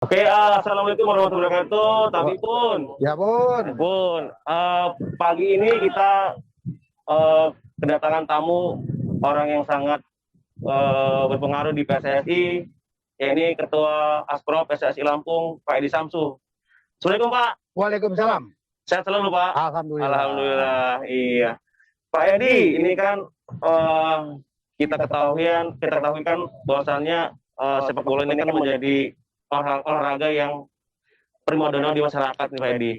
Oke, assalamualaikum warahmatullahi wabarakatuh. Tapi pun, Ya Bun, pagi ini kita kedatangan tamu orang yang sangat berpengaruh di PSSI, yakni Ketua Asprov PSSI Lampung, Pak Edi Samsu. Assalamualaikum Pak. Waalaikumsalam. Sehat selalu Pak. Alhamdulillah. Alhamdulillah. Iya. Pak Edi, ini kan kita ketahui kan bahwasannya sepak bola ini kan menjadi olahraga yang primadona di masyarakat nih Pak Edi.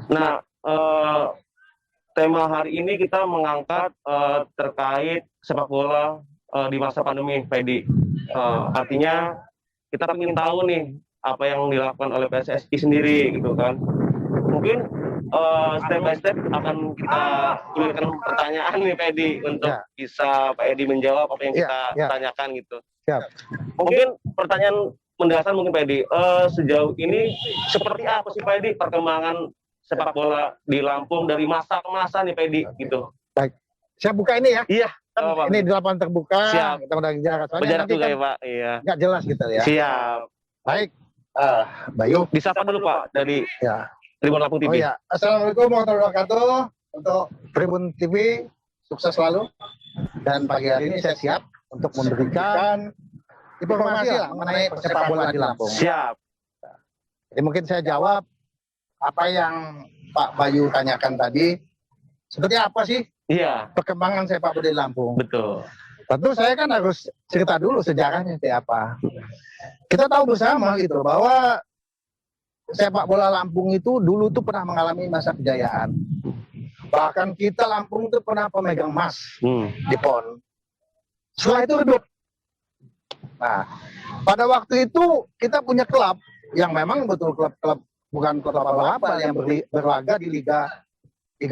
Nah, tema hari ini kita mengangkat terkait sepak bola di masa pandemi Pak Edi. Artinya kita ingin tahu nih apa yang dilakukan oleh PSSI sendiri gitu kan. Mungkin step by step akan kita berikan pertanyaan nih Pak Edi untuk bisa Pak Edi menjawab apa yang kita tanyakan gitu. Siap. Mungkin pertanyaan mendasar mungkin Pak Edi, sejauh ini seperti apa sih Pak Edi perkembangan sepak bola di Lampung dari masa ke masa nih Pak Edi gitu. Baik. Saya buka ini ya. Iya. Ini di lapangan terbuka. Siap. Kita udah jarak. Berjarak juga ya Pak. Iya. Nggak jelas gitu ya. Siap. Baik. Bayu. Disapa dulu Pak dari Tribun Lampung Oh TV. ya. Assalamualaikum warahmatullahi wabarakatuh. Untuk Tribun TV sukses selalu. Dan pagi hari ini saya siap untuk memberikan informasi lah mengenai sepak bola di Lampung. Siap. Jadi mungkin saya jawab apa yang Pak Bayu tanyakan tadi. Seperti apa sih perkembangan sepak bola di Lampung? Betul. Tentu saya kan harus cerita dulu sejarahnya seperti apa. Kita tahu bersama gitu bahwa sepak bola Lampung itu dulu tuh pernah mengalami masa kejayaan. Bahkan kita Lampung itu pernah pemegang emas di PON. Setelah itu redup. Nah, pada waktu itu kita punya klub yang memang betul klub bukan klub abal-abal yang berlaga di liga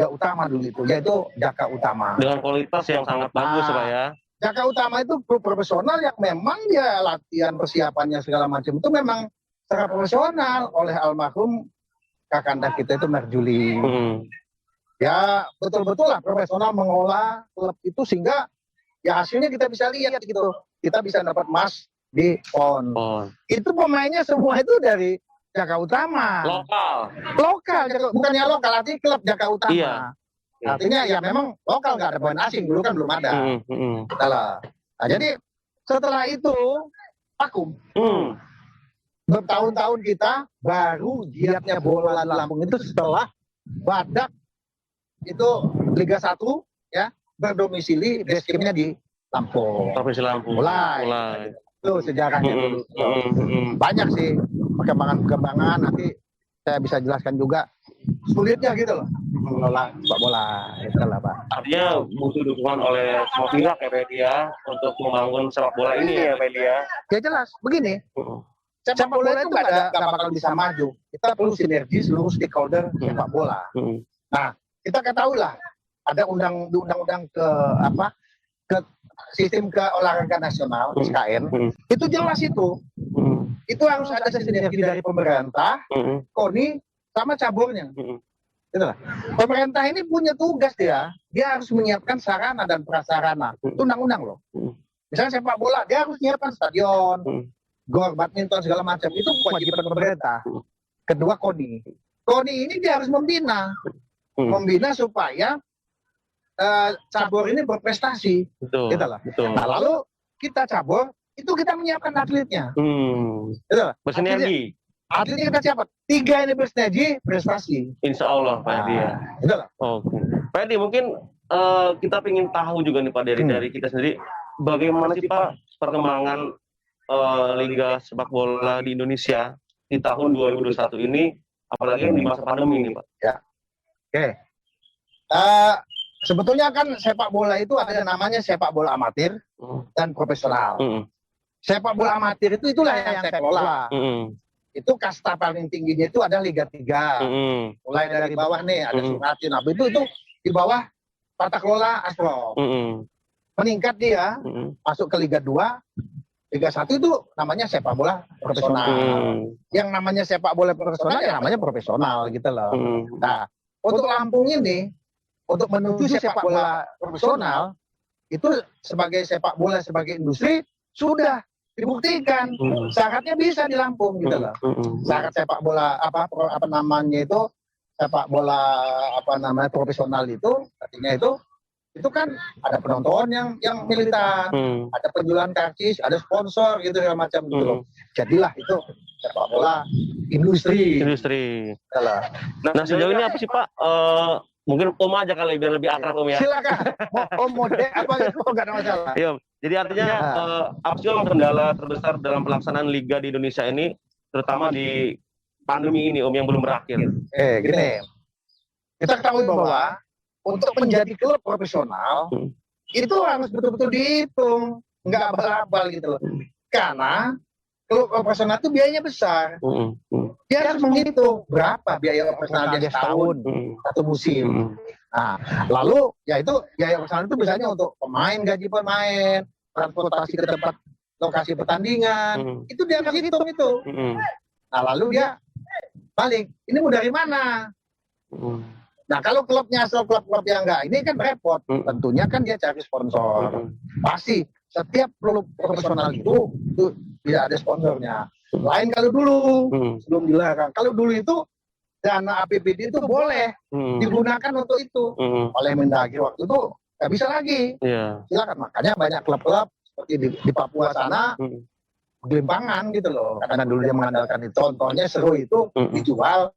utama dulu itu, yaitu Jaka Utama. Dengan kualitas yang sangat bagus Pak ya. Jaka Utama itu klub profesional yang memang dia latihan persiapannya segala macam itu memang secara profesional oleh almarhum kakanda kita itu Merjuli. Ya betul-betul lah profesional mengolah klub itu sehingga ya hasilnya kita bisa lihat gitu. Kita bisa dapat emas di PON. Itu pemainnya semua itu dari Jaka Utama. Lokal, bukannya lokal, artinya klub Jaka Utama. Iya. Artinya ya memang lokal, nggak ada pemain asing, dulu kan belum ada. Nah, jadi setelah itu vakum. Bertahun-tahun kita baru giatnya bola di Lampung itu setelah Badak itu Liga 1 ya berdomisili base camp-nya di Lampung. Provinsi Lampung. Mulai. Itu sejarahnya dulu. Banyak sih perkembangan nanti saya bisa jelaskan juga sulitnya gitu loh mengelola sepak bola itu lah Pak. Artinya butuh dukungan oleh semua pihak ya Pak ya untuk membangun sepak bola ini ya Pak ya. Ya jelas begini. Sepak bola itu nggak bakal bisa maju. Kita perlu sinergi seluruh stakeholder sepak bola. Nah kita ketahui lah ada undang-undang ke sistem keolahragaan nasional SKN itu jelas itu harus ada sinergi dari pemerintah, KONI sama caburnya. Itulah. Pemerintah ini punya tugas dia harus menyiapkan sarana dan prasarana. Itu undang-undang loh. Misalnya sepak bola dia harus menyiapkan stadion, gor, badminton segala macam itu kewajiban pemerintah. Kedua KONI ini dia harus membina supaya cabur ini berprestasi. Betul. Nah, lalu kita cabur itu kita menyiapkan atletnya. Bersinergi. Atletnya kita siapa? 3 ini bersinergi prestasi. Insya Allah Pak Edi ya. Oke. Pak Edi mungkin kita ingin tahu juga nih Pak dari kita sendiri bagaimana sih Pak perkembangan Liga Sepak Bola di Indonesia di tahun 2021 ini apalagi di masa pandemi ini Pak. Ya. Oke. Sebetulnya kan sepak bola itu ada namanya sepak bola amatir dan profesional. Sepak bola amatir itu itulah yang saya kelola. Itu kasta paling tingginya itu ada Liga 3. Mulai dari bawah nih ada Surati. Nah, itu di bawah tata kelola Asprov. Meningkat dia masuk ke Liga 2. Liga 1 itu namanya sepak bola profesional. Yang namanya sepak bola profesional ya namanya profesional gitu loh. Nah, untuk Lampung ini untuk menuju sepak bola profesional itu sebagai sepak bola sebagai industri sudah dibuktikan. Syaratnya bisa di Lampung gitu loh. Syarat sepak bola apa namanya itu sepak bola profesional itu artinya itu kan ada penonton yang militan, ada penjualan karcis, ada sponsor gitu segala macam gitu loh. Jadilah itu sepak bola industri. Nah, sejauh ini apa sih Pak? Mungkin Om aja kali biar lebih akrab Om ya. Silakan. Om mode apa itu enggak ada masalah. Iya. Jadi artinya apa sih Om kendala terbesar dalam pelaksanaan liga di Indonesia ini, terutama di pandemi ini Om yang belum berakhir? Gini. Kita ketahui bahwa untuk menjadi klub profesional itu harus betul-betul dihitung, nggak abal-abal gitu loh. Karena klub profesional itu biayanya besar. Dia harus menghitung berapa biaya operasional dia setahun, satu musim. Nah, lalu ya itu biaya operasional itu biasanya untuk pemain, gaji pemain, transportasi ke tempat lokasi pertandingan, itu dia harus hitung itu. Nah, lalu dia balik, ini mau dari mana? Nah, kalau klubnya asal klub-klub yang enggak, ini kan repot. Tentunya kan dia cari sponsor. Pasti setiap klub profesional itu tidak ada sponsornya. Lain kalau dulu, sebelum dilarang. Kalau dulu itu dana APBD itu boleh digunakan untuk itu. Oleh Mendagri waktu itu nggak bisa lagi. Silakan. Makanya banyak klub-klub seperti di Papua sana gelimpangan gitu loh. Karena dulu dia mengandalkan itu. Contohnya Seru itu dijual,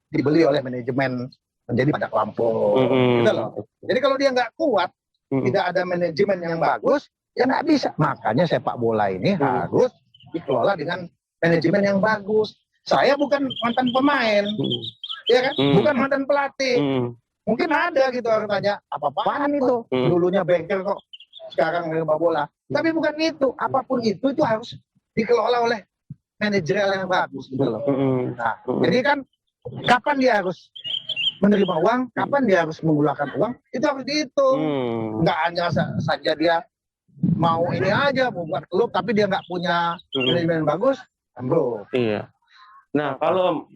dibeli oleh manajemen menjadi Badak Lampung, gitu loh. Jadi kalau dia nggak kuat, tidak ada manajemen yang bagus, ya nggak bisa. Makanya sepak bola ini harus dikelola dengan manajemen yang bagus. Saya bukan mantan pemain, ya kan? Bukan mantan pelatih. Mungkin ada gitu orang tanya, apa-apaan itu? Dulunya bengkel kok, sekarang sepak bola. Tapi bukan itu. Apapun itu harus dikelola oleh manajerial yang bagus, gitu loh. Nah, jadi kan kapan dia harus menerima uang, kapan dia harus menggunakan uang, itu harus dihitung. Nggak hanya saja dia mau ini aja, mau buat klub, tapi dia nggak punya manajemen bagus, bro. Iya. Nah, kalau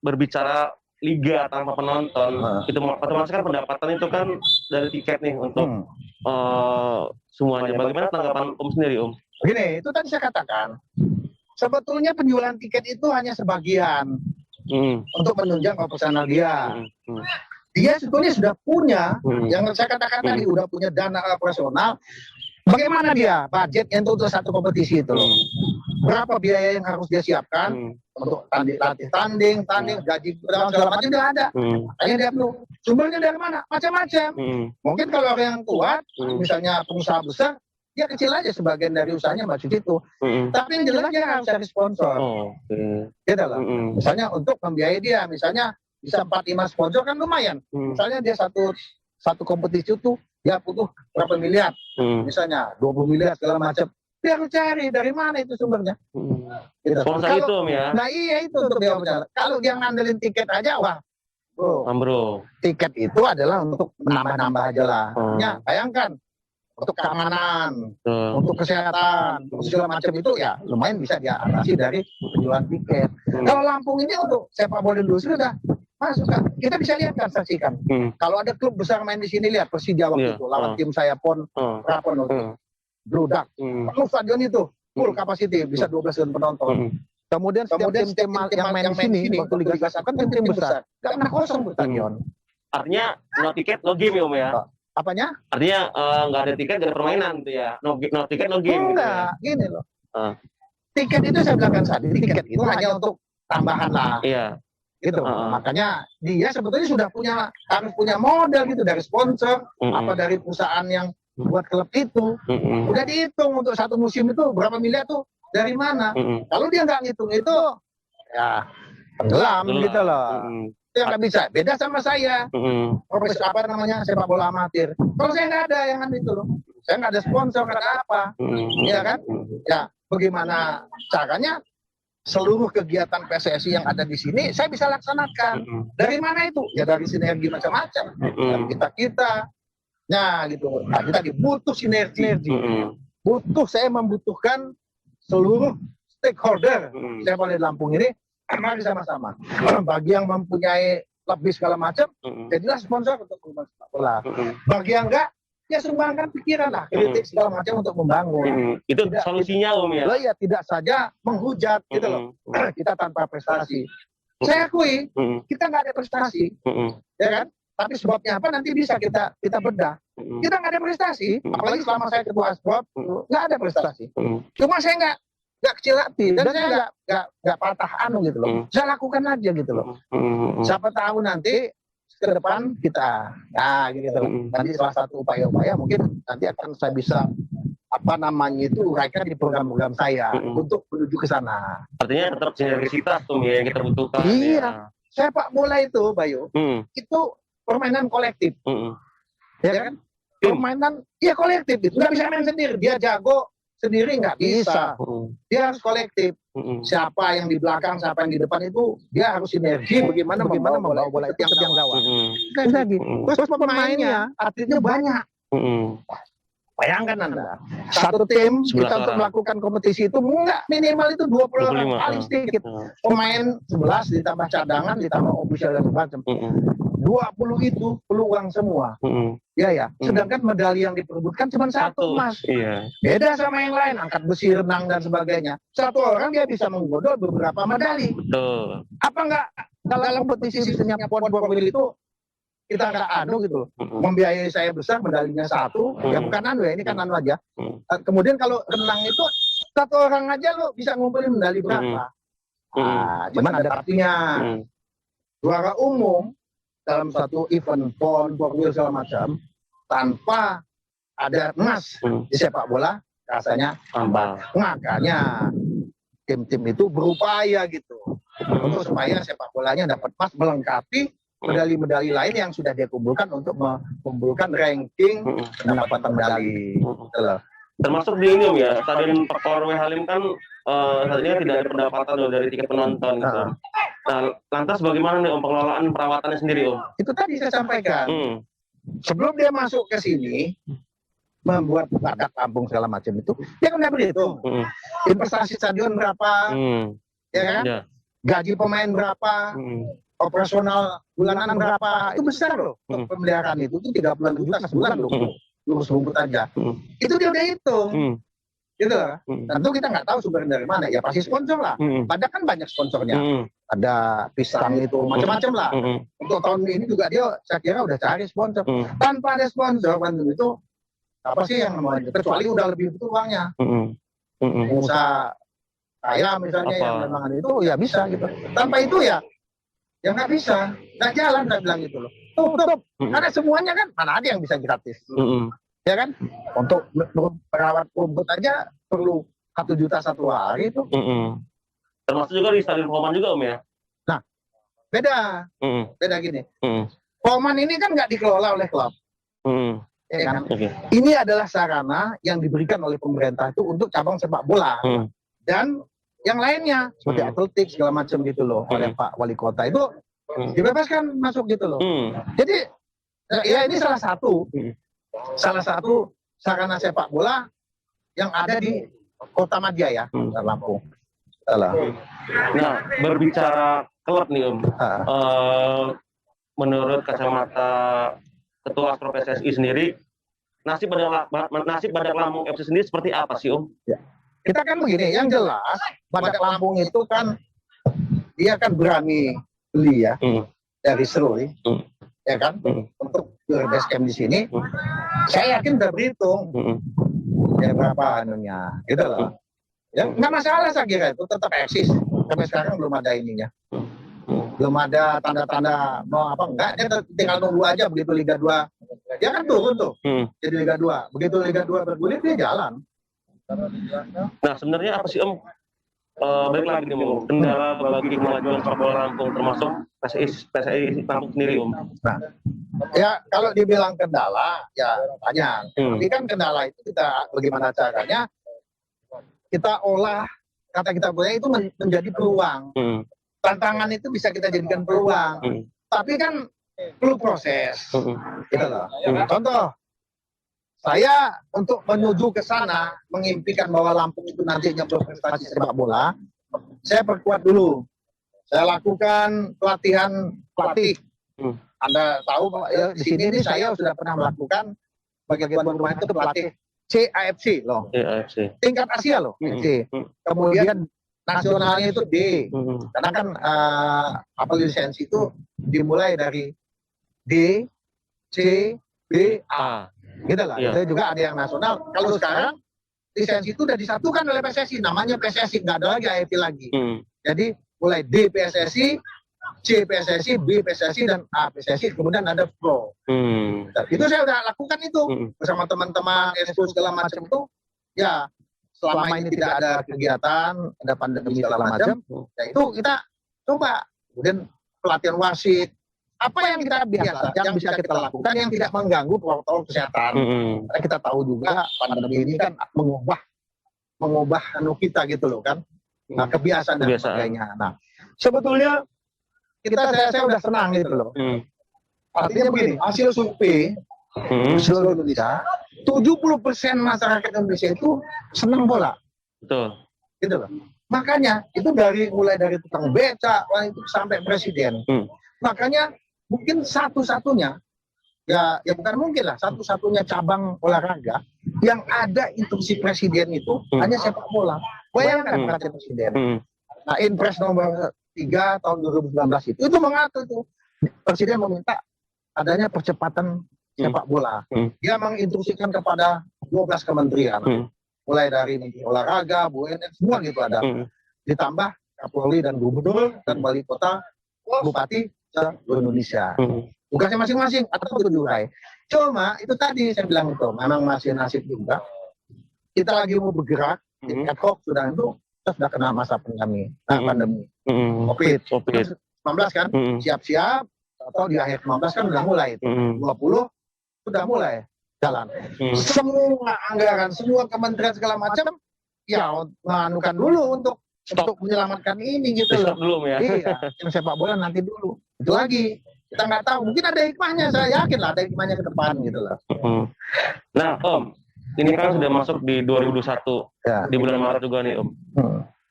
berbicara liga tanpa penonton, itu otomatis kan pendapatan itu kan dari tiket nih untuk semuanya. Bagaimana tanggapan Om sendiri, Om? Begini, itu tadi saya katakan, sebetulnya penjualan tiket itu hanya sebagian. Untuk menunjang operasional dia. Dia sebetulnya sudah punya, yang saya katakan tadi, udah punya dana operasional. Bagaimana dia budgetnya untuk satu kompetisi itu? Berapa biaya yang harus dia siapkan untuk tanding, gaji segala macam dia ada. Makanya dia perlu. Sumbernya dari mana? Macam-macam. Mungkin kalau orang yang kuat, misalnya pengusaha besar, dia kecil aja sebagian dari usahanya masuk situ. Tapi yang jelas dia harus cari sponsor. Gitu loh. Misalnya untuk membiayai dia, misalnya bisa 4-5 sponsor kan lumayan. Misalnya dia satu kompetisi itu dia butuh berapa miliar. Misalnya 20 miliar segala macam. Dia harus cari dari mana itu sumbernya. Gitu. Sponsor itu Om ya. Nah iya itu untuk dia bicara. Kalau dia ngandelin tiket aja, wah. Bro. Tiket itu adalah untuk menambah-nambah aja lah. Ya, bayangkan. Untuk keamanan, untuk kesehatan, untuk segala macam itu ya lumayan bisa dia atasi dari penjualan tiket. Kalau Lampung ini untuk sepak bola industri udah masuk kan. Kita bisa lihat kan, saksikan. Kalau ada klub besar main di sini, lihat Persija waktu itu lawan tim saya Rapon Bludak. Penuh stadion itu, full capacity, bisa 12.000 penonton. Kemudian tim yang main di sini waktu Liga 1 kan tim besar. Gak pernah kosong stadion. Artinya no tiket no game ya Om ya. Apanya? Artinya nggak ada tiket, nggak ada permainan tuh ya. No tiket, no game. Enggak, gitu ya. gini loh. Tiket itu saya bilang tadi, tiket itu hanya untuk tambahan lah. Iya. Gitu. Makanya dia sebetulnya sudah harus punya modal gitu dari sponsor, apa dari perusahaan yang buat klub itu. Udah dihitung untuk satu musim itu berapa miliar tuh dari mana. Kalau dia nggak ngitung itu, ya tenggelam gitu loh. Yang nggak bisa, beda sama saya, profesor sepak bola amatir. Kalau saya nggak ada yang itu loh, saya nggak ada sponsor, nggak ada apa, ya kan? Ya, bagaimana caranya seluruh kegiatan PSSI yang ada di sini saya bisa laksanakan. Dari mana itu? Ya dari sinergi macam-macam. Dari kita, nah gitu. Nah, kita butuh sinergi. Saya membutuhkan seluruh stakeholder sepak bola di Lampung ini. Mari sama-sama. Bagi yang mempunyai lebih segala macam, jadilah sponsor untuk sepak bola. Bagi yang enggak, ya sumbangkan pikiran lah, kritik segala macam untuk membangun. Itu Tidak, solusinya Om ya. Loh ya tidak saja menghujat gitu loh. Kita tanpa prestasi. Saya akui kita nggak ada prestasi, ya kan? Tapi sebabnya apa nanti bisa kita bedah. Kita nggak ada prestasi, apalagi selama saya ketua Asprop nggak ada prestasi. Cuma saya nggak kecil hati dan saya nggak patah anu gitu loh. Saya lakukan aja gitu loh. Siapa tahu nanti ke depan kita, nah gitu. Nanti salah satu upaya-upaya mungkin nanti akan saya bisa apa namanya itu uraikan di program-program saya untuk menuju ke sana. Artinya tetap sinergisitas tuh ya yang kita butuhkan. Iya. Ya. Sepak bola itu, Bayu, itu permainan kolektif, ya kan? Permainan, ya kolektif itu nggak bisa main sendiri. Dia jago sendiri nggak bisa. Dia harus kolektif. Siapa yang di belakang, siapa yang di depan itu dia harus sinergi. Bagaimana membawa bola itu yang gawang. Terus pemainnya, atletnya banyak. Bayangkan Anda, satu tim kita untuk melakukan kompetisi itu enggak minimal itu 20 orang paling sedikit. Pemain 11 ditambah cadangan ditambah official dan macam. 20 itu peluang semua. Ya. Sedangkan medali yang diperebutkan cuma satu emas. Beda sama yang lain, angkat besi, renang dan sebagainya. Satu orang dia bisa menggodol beberapa medali. Betul. Apa enggak dalam kompetisi misalnya pon formil itu kita nggak anu gitu loh, membiayai saya besar medalinya satu, ya bukan anu ya, ini kan anu aja. Kemudian kalau renang itu satu orang aja lo bisa ngumpulin medali berapa? Cuman ada artinya. Juara umum dalam satu event pon, formil segala macam, tanpa ada emas di sepak bola, rasanya tambah. Makanya tim-tim itu berupaya gitu, untuk supaya sepak bolanya dapat emas melengkapi medali-medali lain yang sudah dia kumpulkan untuk mengumpulkan ranking pendapatan medali. Termasuk di ini Om ya, Stadion Pakor Halim kan saat ini tidak ada pendapatan dari tiket penonton gitu. Nah, lantas bagaimana nih Om pengelolaan perawatannya sendiri Om? Itu tadi saya sampaikan. Sebelum dia masuk ke sini membuat bakat kampung segala macam itu, dia kan berhitung investasi stadion berapa, ya kan? Gaji pemain berapa, operasional bulanan berapa, itu besar loh untuk pemeliharaan itu 30 juta sebulan loh, lurus rumput aja. Itu dia udah hitung, gitu lah. Tentu kita nggak tahu sumber dari mana, ya pasti sponsor lah. Padahal kan banyak sponsornya, ada pisang itu macam-macam lah. Untuk tahun ini juga dia, saya kira udah cari sponsor. Tanpa ada sponsor, Bandung itu apa sih yang namanya? Kecuali udah lebih butuh uangnya. Usaha saya misalnya yang memang itu ya bisa gitu. Tanpa itu ya nggak bisa, nggak jalan, saya bilang gitu loh. Tutup, karena semuanya kan mana ada yang bisa gratis, ya kan? Untuk merawat rumput aja perlu 1 juta satu hari itu. Termasuk juga di Stadion Poman juga Om ya? Nah, beda gini. Poman ini kan nggak dikelola oleh klub, ya kan? Ini adalah sarana yang diberikan oleh pemerintah itu untuk cabang sepak bola dan yang lainnya seperti atletik segala macam gitu loh, oleh Pak Wali Kota itu dibebaskan masuk gitu loh. Jadi ya ini salah satu sarana sepak bola yang ada di Kota Madia ya, Lampung. Nah, berbicara klub nih Om, menurut kacamata Ketua Asprop PSSI sendiri, nasib Badak Lampung FC sendiri seperti apa sih Om? Ya. Kita kan begini, yang jelas Badak Lampung itu kan dia kan berani beli ya dari Serui, ya kan, untuk base camp di sini. Saya yakin udah berhitung ya berapa anunya, gitu loh. Ya nggak masalah saya kira itu tetap eksis. Sampai sekarang belum ada ininya, belum ada tanda-tanda mau apa enggak. Dia tinggal nunggu aja begitu Liga 2, dia kan turun tuh jadi Liga 2. Begitu Liga 2 bergulir dia jalan. Nah sebenarnya apa sih Om, balik lagi nih Om, kendala bagi kemajuan sepak bola Lampung termasuk PSSI Lampung sendiri Om? Nah ya kalau dibilang kendala ya banyak, tapi kan kendala itu kita bagaimana caranya kita olah, kata kita punya itu menjadi peluang. Tantangan itu bisa kita jadikan peluang, tapi kan perlu proses gitu loh. Contoh, saya untuk menuju ke sana, mengimpikan bahwa Lampung itu nantinya berprestasi sepak bola, saya perkuat dulu. Saya lakukan pelatihan pelatih. Anda tahu bahwa ya, di sini saya sudah pernah melakukan sebagai tuan rumah itu pelatih CAFC loh. AFC. Tingkat Asia loh, C. Kemudian nasionalnya itu D. Karena kan lisensi itu dimulai dari D, C, B, A. Gitu lah. Iya. Itu juga ada yang nasional. Kalau sekarang lisensi itu udah disatukan oleh PSSI, namanya PSSI, nggak ada lagi AFC lagi. Jadi mulai D PSSI, C PSSI, B PSSI, dan A PSSI, kemudian ada Pro. Itu saya udah lakukan itu bersama teman-teman, ekspos segala macam itu. Ya, selama ini tidak ada kegiatan, ada pandemi segala macam, ya itu kita coba. Kemudian pelatihan wasit, apa yang kita biasa, yang bisa kita lakukan yang tidak mengganggu protokol kesehatan. Karena kita tahu juga pandemi ini kan mengubah kita gitu loh kan, kebiasaan dan sebagainya. Nah, sebetulnya saya udah senang gitu loh. Artinya begini, hasil survei seluruh Indonesia, 70% masyarakat Indonesia itu senang bola. Betul. Gitu loh. Makanya itu mulai dari tukang beca sampai presiden. Makanya mungkin satu-satunya, ya bukan mungkin lah, satu-satunya cabang olahraga yang ada instruksi presiden itu hanya sepak bola. Bayangkan perhatian presiden. Nah, Inpres nomor 3 tahun 2019 itu mengatur tuh, presiden meminta adanya percepatan sepak bola. Dia menginstruksikan kepada 12 kementerian, mulai dari Menteri Olahraga, BUMN, semua gitu ada. Ditambah Kapolri dan Gubernur dan Wali Kota, Bupati seluruh Indonesia. Tugasnya masing-masing atau terdurai. Cuma itu tadi saya bilang itu memang masih nasib juga. Kita lagi mau bergerak, ad hoc sudah itu sudah kena masa pandemi. COVID-19 kan, siap-siap. Atau di akhir 19 kan udah mulai itu. 20 sudah mulai jalan. Semua anggaran, semua kementerian segala macam ya menganukan dulu untuk menyelamatkan ini gitu loh. Belum ya. Iya, yang sepak bola nanti dulu. Itu lagi. Kita nggak tahu, mungkin ada hikmahnya, saya yakin lah ada hikmahnya ke depan gitu loh. Nah, Om, ini kan sudah masuk di 2021 ya, di bulan Maret juga nih, Om.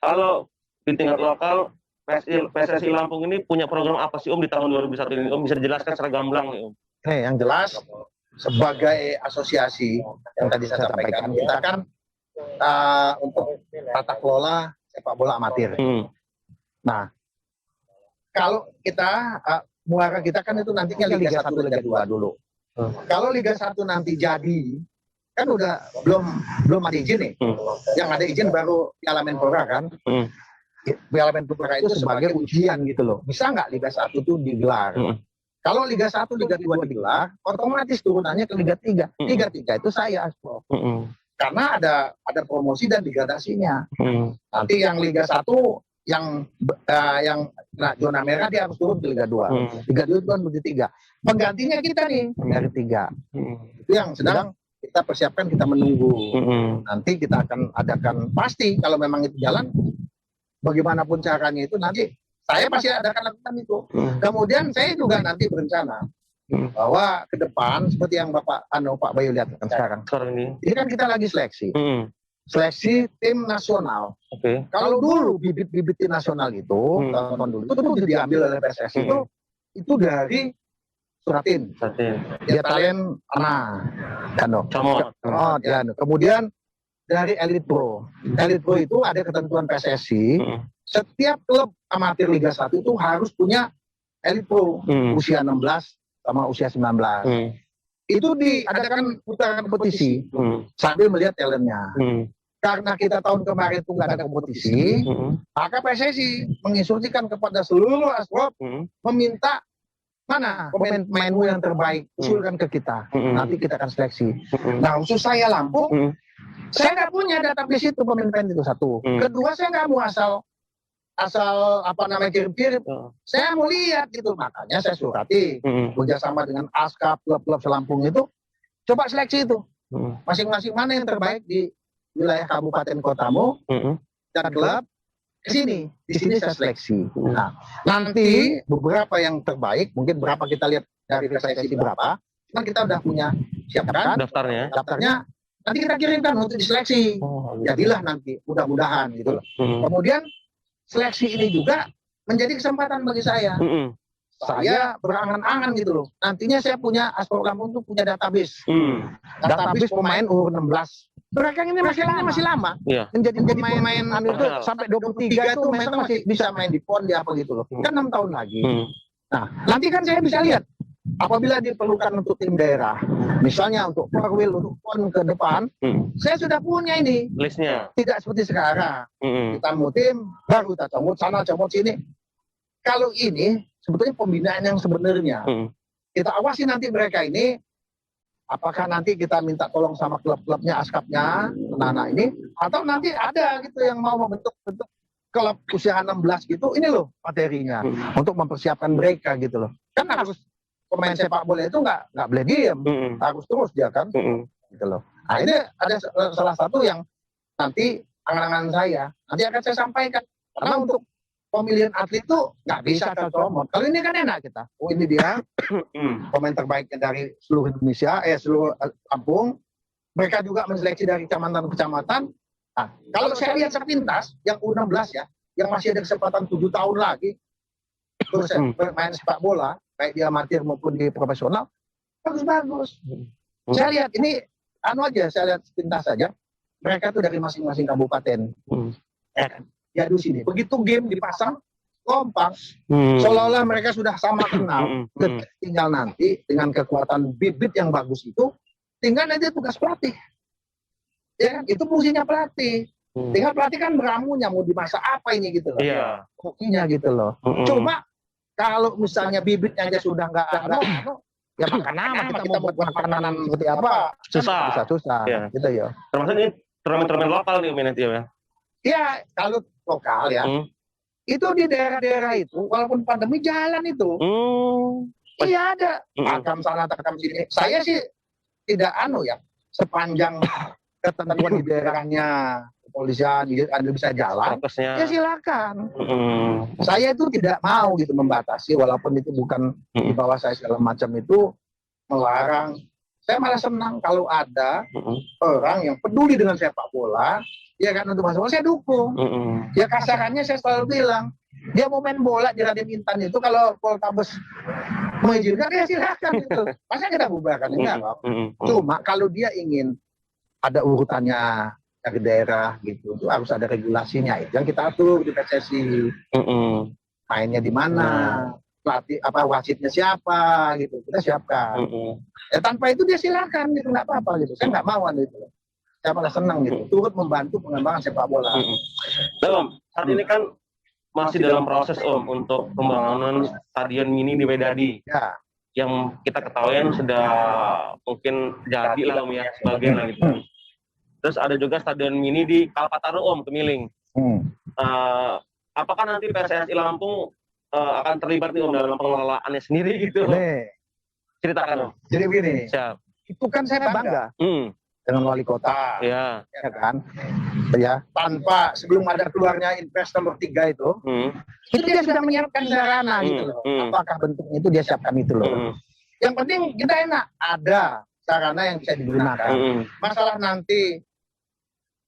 Kalau di tingkat lokal PSSI Lampung ini punya program apa sih Om di tahun 2021 ini? Om bisa dijelaskan secara gamblang nih Om. Yang jelas sebagai asosiasi yang tadi saya sampaikan, kita kan untuk tata kelola sepak bola amatir. Nah, kalau kita muara kita kan itu nantinya Liga 1, Liga 2 dulu. Kalau Liga 1 nanti jadi, kan udah belum ada izin nih. Yang ada izin baru Piala Menpora kan. Piala Menpora itu sebagai ujian gitu loh. Bisa nggak Liga 1 itu digelar? Kalau Liga 1, Liga 2 digelar, otomatis turunannya ke Liga 3. Liga 3 itu saya Asprof. Karena ada promosi dan degradasinya. Nanti yang Liga 1 yang zona merah dia harus turun ke Liga 2. Liga 2 itu kan Liga 3. Penggantinya kita nih dari 3. Itu yang sedang kita persiapkan, kita menunggu. Nanti kita akan adakan, pasti kalau memang itu jalan, bagaimanapun caranya itu nanti saya pasti akan lakukan itu. Kemudian saya juga nanti berencana bahwa ke depan seperti yang Pak Bayu lihat kan sekarang. Ini kan kita lagi seleksi. Seleksi tim nasional. Kalau dulu bibit-bibit tim nasional itu tahun dulu itu diambil oleh PSSI itu dari Suratin. Dia talent kemudian dari Elite Pro. Elite Pro itu ada ketentuan PSSI. Setiap klub amatir Liga 1 itu harus punya Elite Pro usia 16 sama usia 19. Itu diadakan putaran kompetisi sambil melihat talentnya. Karena kita tahun kemarin itu nggak ada kompetisi, maka PSSI menginstruksikan kepada seluruh Asprof meminta mana pemain-pemainmu yang terbaik, usulkan ke kita. Nanti kita akan seleksi. Nah, khusus saya Lampung, saya nggak punya database itu pemain-pemain itu satu. Kedua, saya nggak mau asal kirim-kirim. Saya mau lihat gitu, makanya saya surati bekerjasama dengan ASKAP, klub-klub selampung itu, coba seleksi itu. Masing-masing mana yang terbaik di wilayah kabupaten kotamu dan klub ke sini. Di sini saya seleksi. Nah, nanti beberapa yang terbaik, mungkin berapa kita lihat dari seleksi berapa, kan kita udah punya siapkan daftarnya. Nanti kita kirimkan untuk diseleksi. Jadilah nanti, mudah-mudahan gitu loh. Kemudian seleksi ini juga menjadi kesempatan bagi saya. saya berangan-angan gitu loh. Nantinya saya punya Aspro Lampung tuh punya database. Database pemain U16. Mereka ini masih lama. Iya. Menjadi pemain itu sampai 23 itu mereka masih bisa main di PON di apa gitu loh. Kan 6 tahun lagi. Nah, nanti kan saya bisa lihat apabila diperlukan untuk tim daerah, misalnya untuk Perwil, untuk PON ke depan, saya sudah punya ini listnya. Tidak seperti sekarang. Kita mau tim, baru kita comot sana, comot sini. Kalau ini sebetulnya pembinaan yang sebenarnya. Kita awasi nanti mereka ini, apakah nanti kita minta tolong sama klub-klubnya, askapnya, anak-anak ini, atau nanti ada gitu yang mau membentuk klub usia 16 gitu, ini loh materinya untuk mempersiapkan mereka gitu loh. Kan harus pemain sepak bola itu nggak boleh diem, harus terus dia kan, gitu loh. Nah ini ada salah satu yang nanti angan-angan saya, nanti akan saya sampaikan. Karena untuk pemilihan atlet itu nggak bisa tercomot. Kalau ini kan enak kita. Oh ini dia pemain terbaiknya dari seluruh Indonesia, seluruh Lampung. Mereka juga menseleksi dari kecamatan-kecamatan. Nah, kalau saya lihat sepintas yang U16 ya, yang masih ada kesempatan 7 tahun lagi terus bermain sepak bola, baik di amatir maupun di profesional, bagus-bagus. Saya lihat ini, saya lihat sepintas saja, mereka tuh dari masing-masing kabupaten. Ya di sini. Begitu game dipasang, kompak, seolah-olah mereka sudah sama kenal. Tinggal nanti dengan kekuatan bibit yang bagus itu, tinggal nanti tugas pelatih. Ya, itu fungsinya pelatih. Tinggal pelatih kan meramunya mau dimasak apa ini gitu loh. Iya. Kokinya gitu loh. Cuma kalau misalnya bibitnya aja sudah nggak ada, ya makan apa kita mau buat makanan seperti apa? Susah. Ya. Gitu ya. Termasuk ini turnamen-turnamen lokal nih nanti ya. Iya, kalau lokal ya. Itu di daerah-daerah itu, walaupun pandemi jalan itu. Iya ada. Takam sana, takam sini. Saya sih tidak ya, sepanjang ketentuan di daerahnya kepolisian ada bisa jalan, ya silakan. Saya itu tidak mau gitu membatasi, walaupun itu bukan di bawah saya segala macam itu melarang. Saya malah senang kalau ada orang yang peduli dengan sepak bola, ya kan untuk masuk bola saya dukung. Ya kasarannya saya selalu bilang, dia mau main bola di Raden Intan itu kalau Poltabes mengizinkan ya silakan gitu. Masa kita bubarkan enggak kok. Cuma kalau dia ingin ada urutannya dari daerah gitu, itu harus ada regulasinya. Itu yang kita atur di PSSI. Mainnya di mana, pelatih wasitnya siapa gitu, kita siapkan. Tanpa itu dia silakan gitu, nggak apa-apa gitu. Saya nggak mau gitu. Saya malah senang gitu, turut membantu pengembangan sepak bola. Om, saat ini kan masih dalam proses untuk pembangunan stadion mini di Wedadi. Ya. Yang kita ketahui sudah mungkin jadi lah ya sebagian lah gitu. Terus ada juga stadion mini di Kalpataru Kemiling. Apakah nanti PSSI Lampung akan terlibat nih dalam pengelolaannya sendiri gitu? Ceritakan Om. Jadi begini. Siap. Itu kan saya bangga dengan wali kota. Ya kan. Ya, tanpa sebelum ada keluarnya Inpres nomor 3 itu dia sudah menyiapkan sarana gitu loh. Apakah bentuknya itu dia siapkan itu loh. Yang penting kita enak ada sarana yang bisa digunakan. Masalah nanti.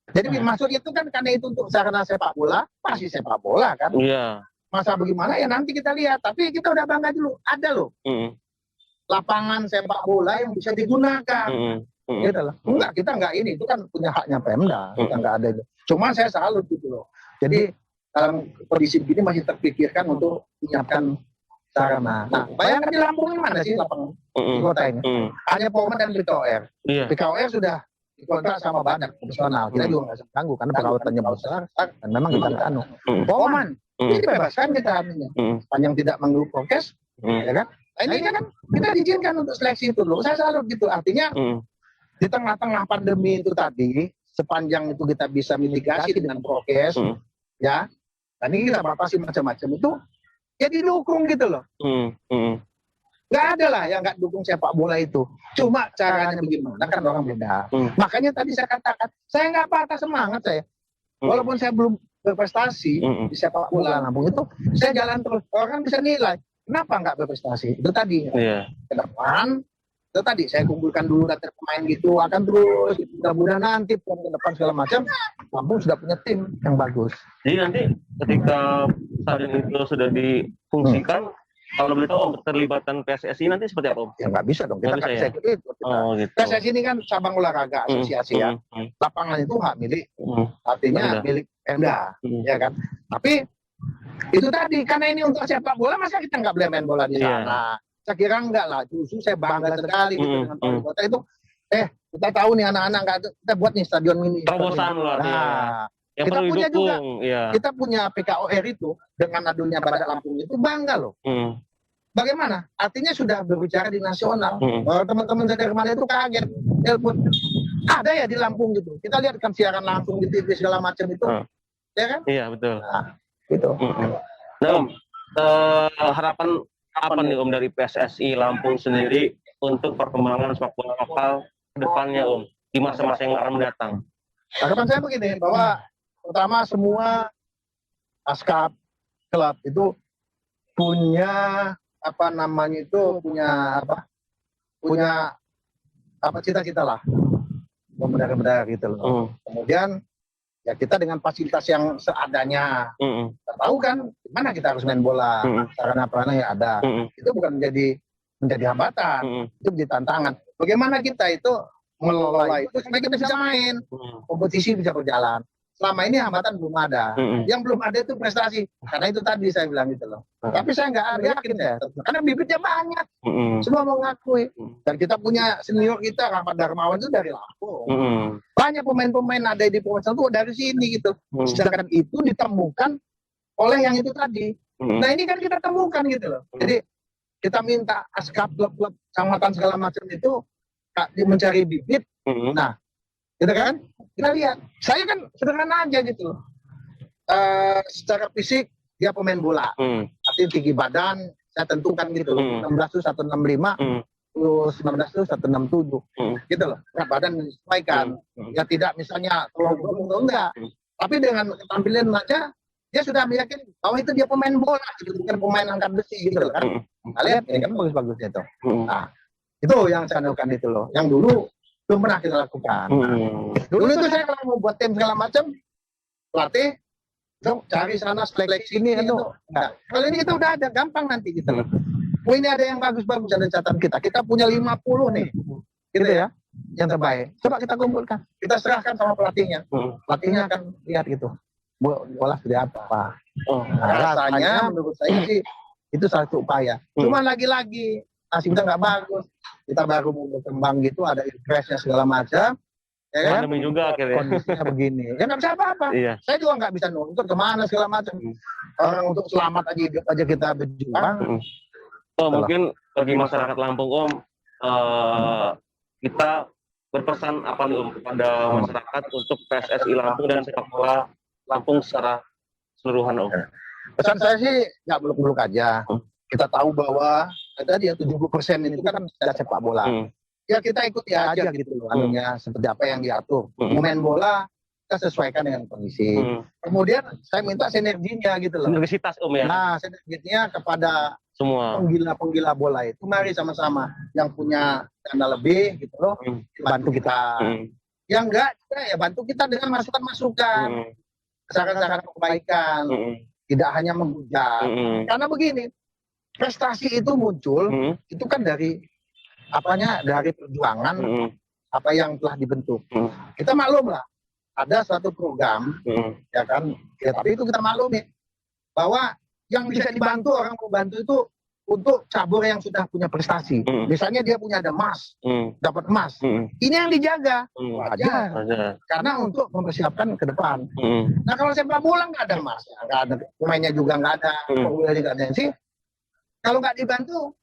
Jadi maksud itu kan karena itu untuk sarana sepak bola, pasti sepak bola kan. Iya. Masa bagaimana ya nanti kita lihat. Tapi kita udah bangga dulu. Ada loh. Lapangan sepak bola yang bisa digunakan. Gitu loh. Enggak, kita enggak ini. Itu kan punya haknya Pemda. Kita enggak ada itu. Cuma saya salut gitu loh. Jadi dalam kondisi begini masih terpikirkan untuk menyiapkan sarana. Nah, bayangkan di Lampung ini mana sih lapangan di kota ini? Hanya Polman dan PKOR. PKOR sudah dikontrak sama banyak profesional. Kita juga nggak ganggu karena perawatannya besar dan memang kita nggak Polman ini dibebaskan kita aminnya. Sepanjang tidak mengganggu prokes, ya kan? Nah, ini kan kita diizinkan untuk seleksi itu loh. Saya salut gitu. Artinya di tengah-tengah pandemi itu tadi, sepanjang itu kita bisa mitigasi dengan prokes, ya, dan ini kita batasi macam-macam itu, ya didukung gitu loh. Nggak ada lah yang nggak dukung sepak bola itu. Cuma caranya bagaimana kan orang beda. Makanya tadi saya katakan, saya nggak patah semangat saya. Walaupun saya belum berprestasi di sepak bola Lampung itu, saya jalan terus. Orang bisa nilai, kenapa nggak berprestasi? Itu tadi. Ke depan, itu tadi saya kumpulkan dulu data pemain gitu, akan terus. Mudah-mudahan nanti ke depan segala macam, Lampung sudah punya tim yang bagus. Jadi nanti ketika stadion itu sudah difungsikan, Kalau boleh tahu Om, keterlibatan PSSI nanti seperti apa Om? Ya nggak bisa dong, kita Nggak nggak bisa bisa ikut itu. Oh gitu. PSSI ini kan cabang olahraga asosiasi ya. Lapangan itu hak milik, artinya milik Pemda, ya kan. Tapi itu tadi, karena ini untuk sepak bola, masa kita nggak boleh main bola di sana? Saya kira enggak lah. Justru saya bangga sekali gitu dengan Wali Kota itu. Kita tahu nih anak-anak nggak, kita buat nih stadion mini. Terobosan luar biasa. Yang kita perlu punya didukung, juga, kita punya PKOR itu dengan adunya Badak Lampung itu bangga loh. Bagaimana? Artinya sudah berbicara di nasional. Teman-teman saya kemarin itu kaget. Telepon, ada ya di Lampung gitu. Kita lihat kan siaran langsung di TV segala macam itu. Ya kan? Iya, betul. Nah, gitu. Nah, Om, harapan apa nih Om dari PSSI Lampung sendiri untuk perkembangan sepak bola lokal ke depannya Om, di masa-masa yang akan mendatang? Harapan saya begini, bahwa pertama semua ASKAP klub itu punya cita-cita lah, medali-medali gitu loh. Kemudian ya kita dengan fasilitas yang seadanya, kita tahu kan gimana kita harus main bola, sarana-prasarana yang ada, itu bukan menjadi hambatan, itu menjadi tantangan. Bagaimana kita itu mengelola itu supaya kita bisa main, kompetisi bisa berjalan. Selama ini hambatan belum ada. Yang belum ada itu prestasi. Karena itu tadi saya bilang gitu loh. Tapi saya nggak yakin ya. Karena bibitnya banyak. Semua mau ngakui. Dan kita punya senior kita, Rahmat Darmawan itu dari Lampung. Banyak pemain-pemain ada di profesional itu dari sini gitu. Sedangkan itu ditemukan oleh yang itu tadi. Nah ini kan kita temukan gitu loh. Jadi kita minta ASKAP, klub-klub, kecamatan segala macam itu mencari bibit. Nah, gitu kan? Kita lihat, saya kan sederhana aja gitu loh. Secara fisik dia pemain bola, artinya tinggi badan saya tentukan gitu loh, 16 itu 165, terus 19 itu 167, gitu loh. Berat badan menyesuaikan, ya tidak misalnya terlalu enggak, tapi dengan ketampilan aja dia sudah meyakini bahwa itu dia pemain bola, bukan pemain angkat besi gitu loh kan. Nah, lihat ini kan bagus-bagusnya itu. Nah, itu yang saya lakukan itu loh, yang dulu belum pernah kita lakukan. Dulu itu saya kalau mau buat tim segala macam, pelatih, cari sana, selek sini, itu. Nah, kalau ini kita udah ada, gampang nanti gitu loh. Oh ini ada yang bagus-bagus ada catatan kita. Kita punya 50 nih, gitu ya, yang terbaik. Coba kita kumpulkan, kita serahkan sama pelatihnya. Pelatihnya akan lihat gitu, bola seperti apa. Rasanya menurut saya sih itu satu upaya. Cuma lagi-lagi nasib kita nggak bagus. Kita baru mau berkembang gitu, ada impresnya segala macam, ya kan? Pandemi juga akhirnya. Kondisinya begini, ya nggak bisa apa-apa. Saya juga nggak bisa nuntut kemana segala macam. Orang untuk selamat aja kita berjuang. Mungkin bagi masyarakat Lampung Om, kita berpesan apa nih Om kepada masyarakat untuk PSSI Lampung dan sepak bola Lampung secara keseluruhan Om? Pesan saya sih nggak muluk-muluk aja. Kita tahu bahwa tadi ya 70% itu kan sudah sepak bola. Ya kita ikuti aja gitu loh, anunya seperti apa yang diatur. Main bola kita sesuaikan dengan kondisi. Kemudian saya minta sinerginya gitu loh. Sinergisitas Om ya. Nah, sinerginya kepada semua penggila-penggila bola itu, mari sama-sama yang punya dana lebih gitu loh, bantu kita. Yang enggak ya bantu kita dengan masukan-masukan, saran-saran kebaikan. Tidak hanya menghujat. Karena begini, prestasi itu muncul itu kan dari dari perjuangan apa yang telah dibentuk. Kita maklum lah ada suatu program ya kan, ya, tapi itu kita maklumi bahwa yang bisa dibantu orang mau bantu itu untuk cabur yang sudah punya prestasi. Misalnya dia punya ada emas, dapat emas, ini yang dijaga wajar karena untuk mempersiapkan ke depan. Nah kalau sepak bola nggak ada emas, nggak ada pemainnya juga nggak ada, pemainnya nggak ada sih. Kalau nggak dibantu,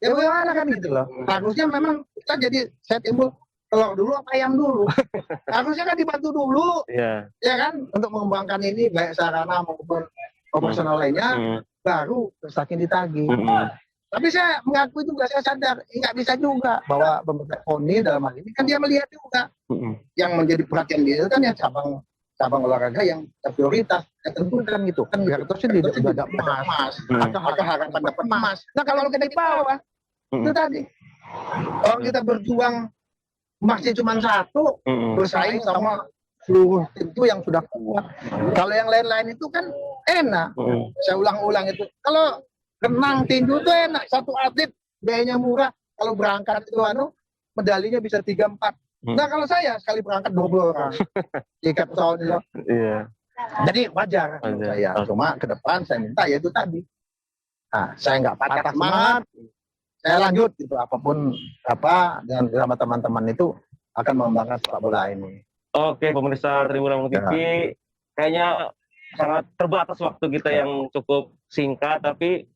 ya bagaimana kan gitu loh. Harusnya memang kita jadi saya timbul telur dulu apa ayam dulu. Harusnya kan dibantu dulu, ya kan, untuk mengembangkan ini baik sarana maupun operasional lainnya, baru prestasi ditagih. Tapi saya mengaku juga, saya sadar nggak bisa juga bahwa pemerintah KONI dalam hal ini kan dia melihat juga yang menjadi perhatian dia kan ya cabang olahraga yang prioritas, ya tentu kan gitu kan, biar terus tidak ada emas atau harapan dapat emas. Nah kalau kita di bawah itu tadi kalau kita berjuang emasnya cuma satu, bersaing sama seluruh tim itu yang sudah kuat. Kalau yang lain-lain itu kan enak. Saya ulang-ulang itu, kalau Renang, tinju tuh enak. Satu atlet biayanya murah. Kalau berangkat itu medalinya bisa 3-4. Nah kalau saya sekali berangkat 20 orang. Tiket pesawat itu. Iya. Jadi wajar menurut saya. Cuma ke depan saya minta ya itu tadi. Nah, saya nggak patah semangat. Saya lanjut gitu apapun dan bersama teman-teman itu akan mengembangkan sepak bola ini. Oke, pemirsa Tribun Lampung TV, kayaknya sangat terbatas waktu kita yang cukup singkat, tapi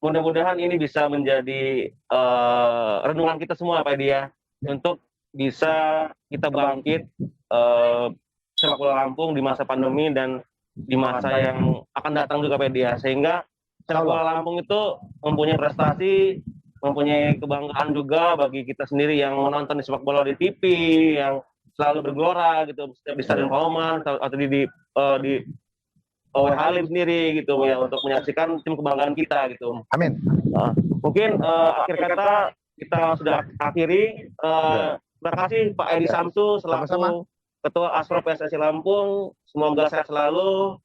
mudah-mudahan ini bisa menjadi renungan kita semua, Pak Edi ya, untuk bisa kita bangkit sepak bola Lampung di masa pandemi dan di masa yang akan datang juga, Pak Edi ya, sehingga sepak bola Lampung itu mempunyai prestasi, mempunyai kebanggaan juga bagi kita sendiri yang menonton di sepak bola di TV, yang selalu bergelora gitu di Stadion Pauman atau di Halim sendiri gitu ya, untuk menyaksikan tim kebanggaan kita gitu. Amin. Mungkin akhir kata kita sudah akhiri. Terima kasih Pak Edi Samsu selaku Ketua Asprop PSSI Lampung. Semoga sehat selalu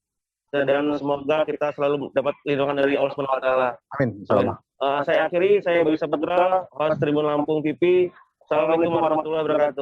dan semoga kita selalu dapat lindungan dari Allah Subhanahu wa taala. Amin. Saya akhiri, saya Bayu Saputra, host Tribun Lampung TV. Assalamualaikum warahmatullahi wabarakatuh.